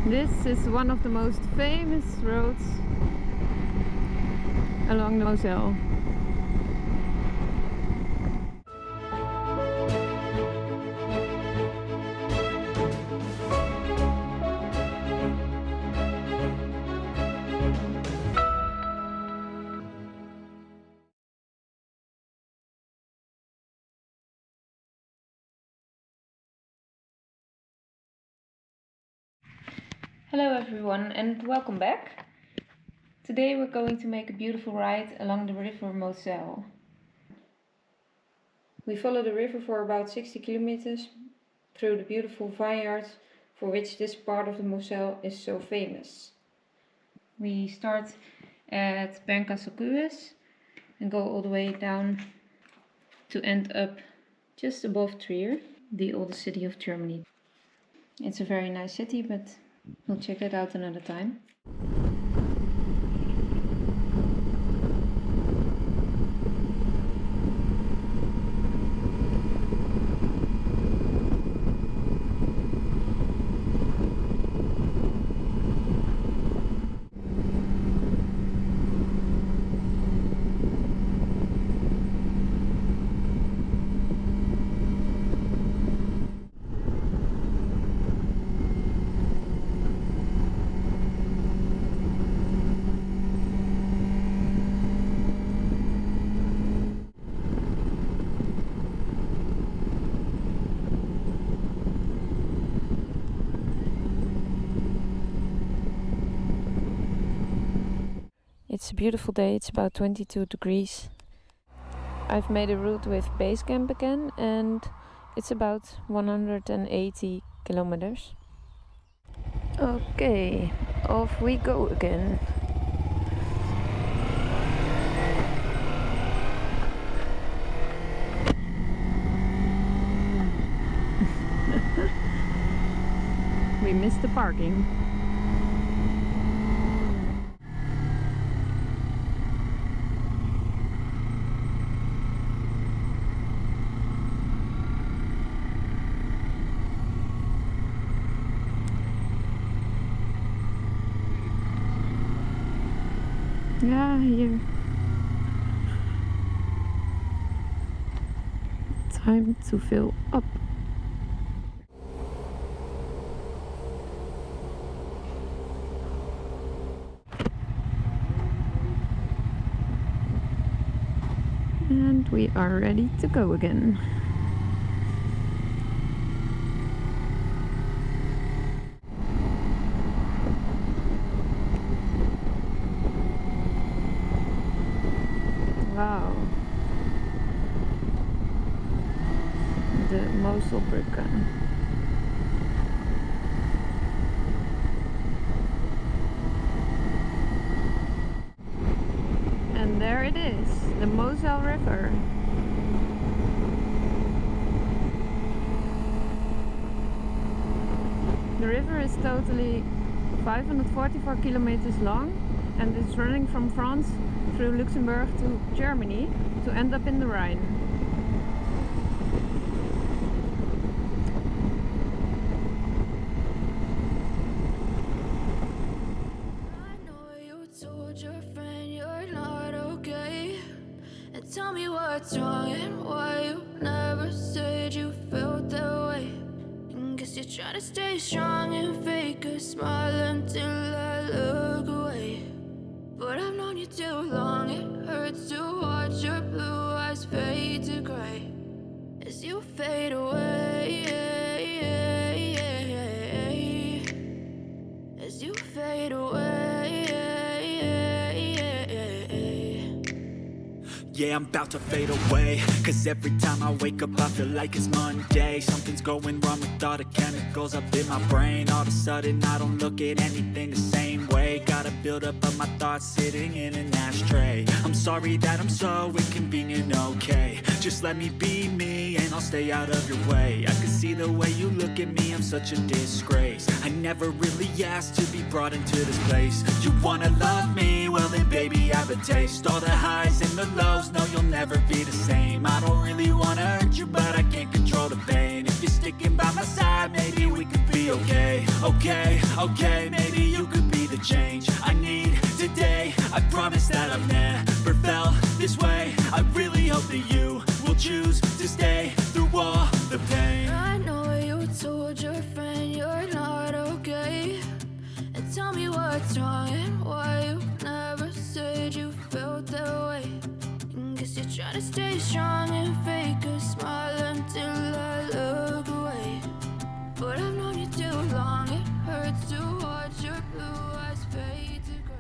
This is one of the most famous roads along the Mosel. Hello everyone and welcome back. Today we're going to make a beautiful ride along the river Mosel. We follow the river for about 60 kilometers through the beautiful vineyards for which this part of the Mosel is so famous. We start at Bernkastel-Kues and go all the way down to end up just above Trier, the oldest city of Germany. It's a very nice city, but we'll check it out another time. It's a beautiful day, it's about 22 degrees. I've made a route with base camp again and it's about 180 kilometers. Okay, off we go again. We missed the parking. Yeah, here. Time to fill up. And we are ready to go again. Wow, the Moezel brugge. And there it is, the Moselle River. The river is totally 544 kilometers long and is running from France through Luxembourg to Germany to end up in the Rhine. I know you told your friend you're not okay, and tell me what's wrong and why you never said you felt that way. And guess you're trying to stay strong and fake a smile until I look away. But I've known you too long, it hurts to watch your blue eyes fade to gray as you fade away, as you fade away. Yeah, I'm about to fade away, cause every time I wake up I feel like it's Monday. Something's going wrong with all the chemicals up in my brain. All of a sudden I don't look at anything the same way. Gotta build up of my thoughts sitting in an ashtray. I'm sorry that I'm so inconvenient, okay. Just let me be me and I'll stay out of your way. I can see the way you look at me, I'm such a disgrace. I never really asked to be brought into this place. You wanna love me? Well then baby I have a taste. All the highs and the lows, just know you'll never be the same. I don't really wanna hurt you, but I can't control the pain. If you're sticking by my side, maybe we could be okay. Okay, okay, maybe you could be the change I need today. I promise that I've never felt this way. I really hope that you will choose to stay through all the pain. I know you told your friend you're not okay, and tell me what's wrong and why you never said you felt that way. And guess you're trying to stay strong and fake a smile until I look away. But I've known you too long, it hurts to watch your blue eyes fade to gray.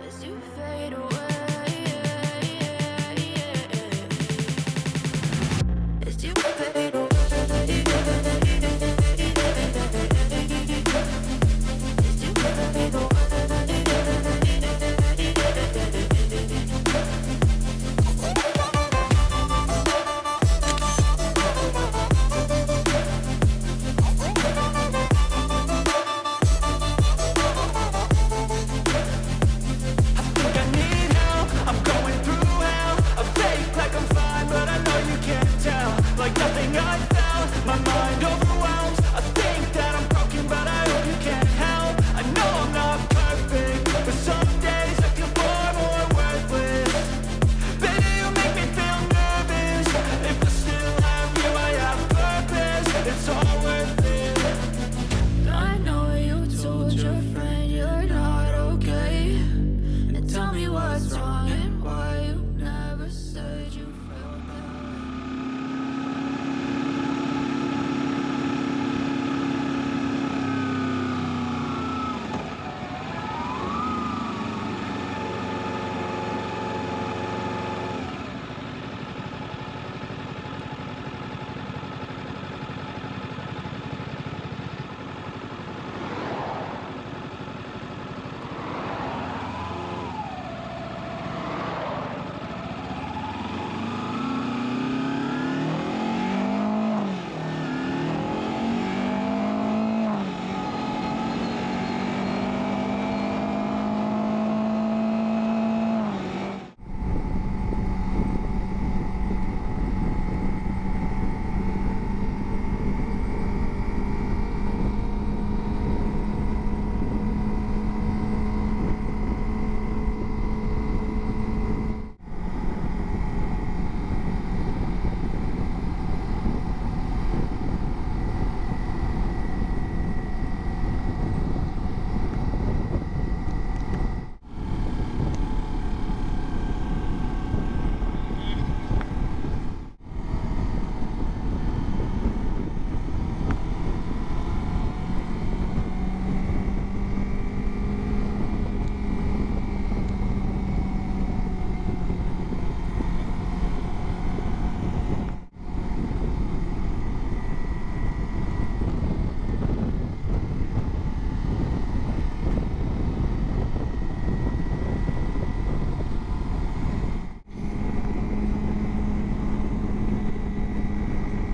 As you fade away, as you fade away, as you fade away. I need help, I'm going through hell. I fake like I'm fine, but I know you can't tell. Like nothing I felt, my mind overwhelms. I think that I'm broken, but I hope you can't help. I know I'm not perfect, but some days I feel far more worthless. Baby, you make me feel nervous. If I still have you, I have purpose. It's all worth it. I know you told your friend you're not okay, and tell me what's wrong and why you never said you felt that way.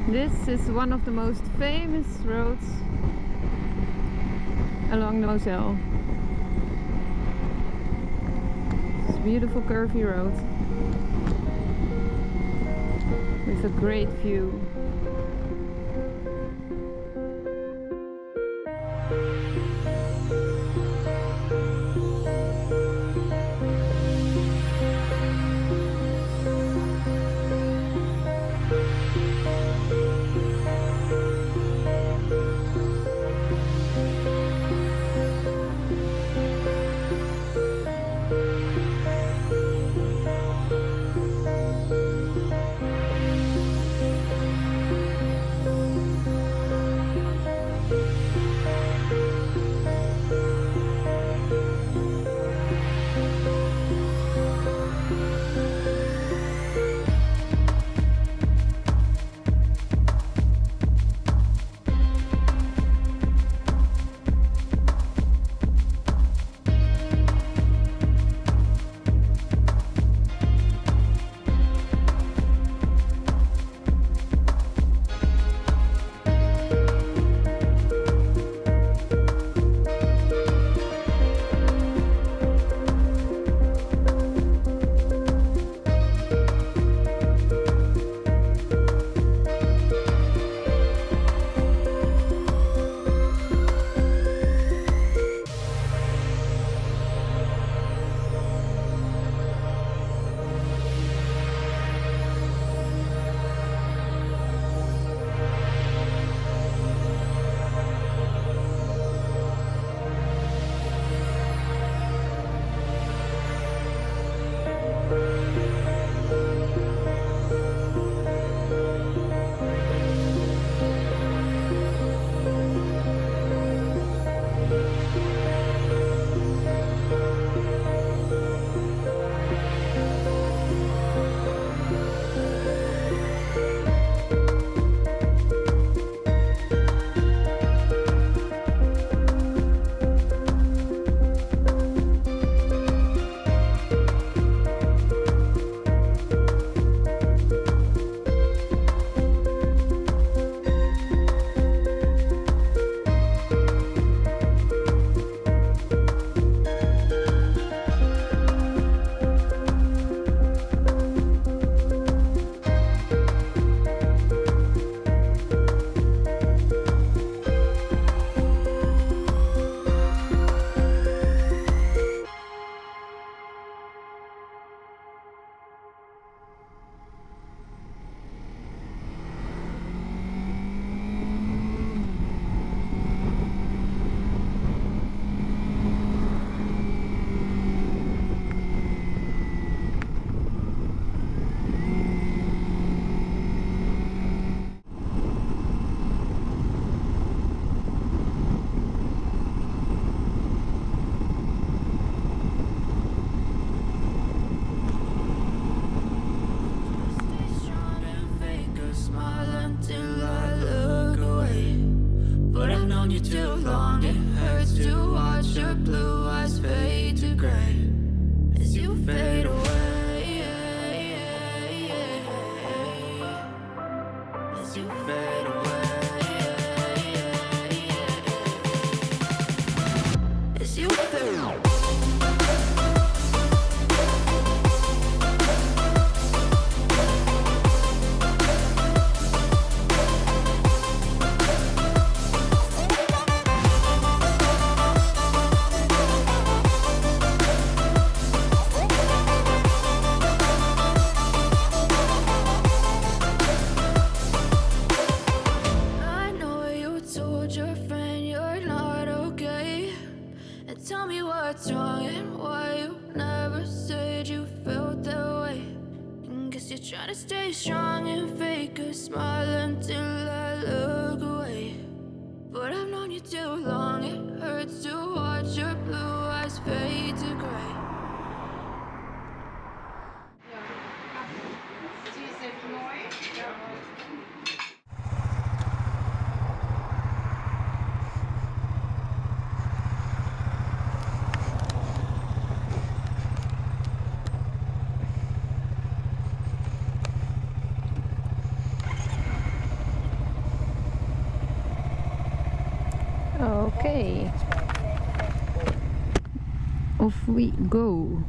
This is one of the most famous roads along the Mosel. It's a beautiful curvy road with a great view. to fade away. As you fade away. Tell me what's wrong and why you never said you felt that way. And guess you're trying to stay strong and fake a smile until I look away. But I've known you too long, it hurts to watch your blue eyes fade to gray. Okay, off we go.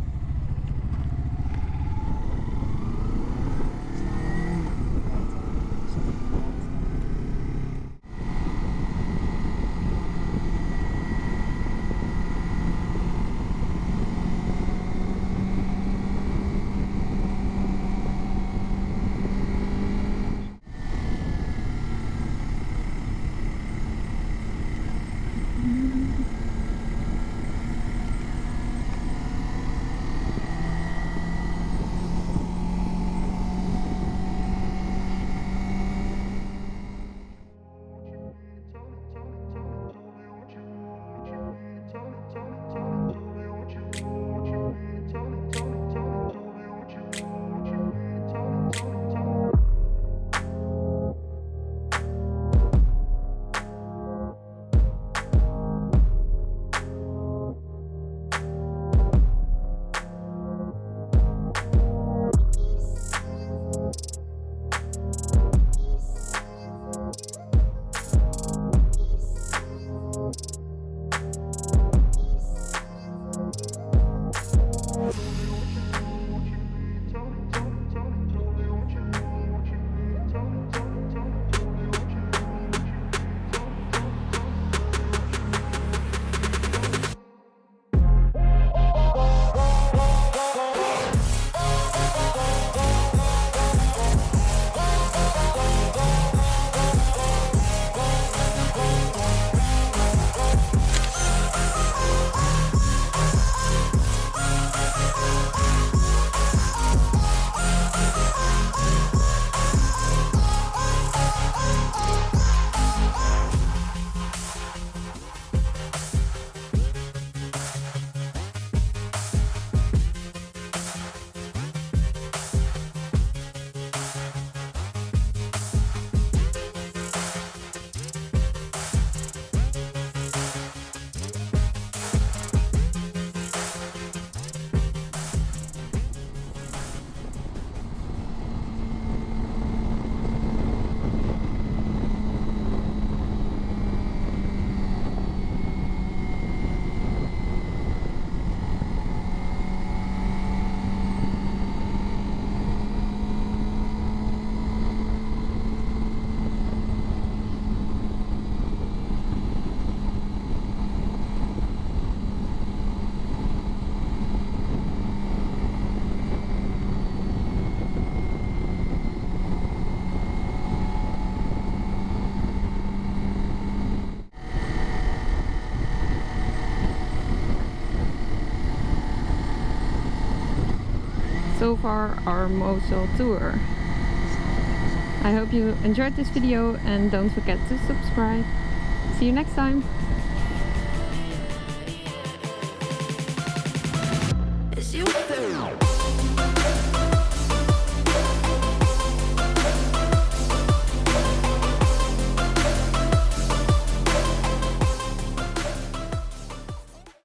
So far our Moezel tour. I hope you enjoyed this video and don't forget to subscribe. See you next time!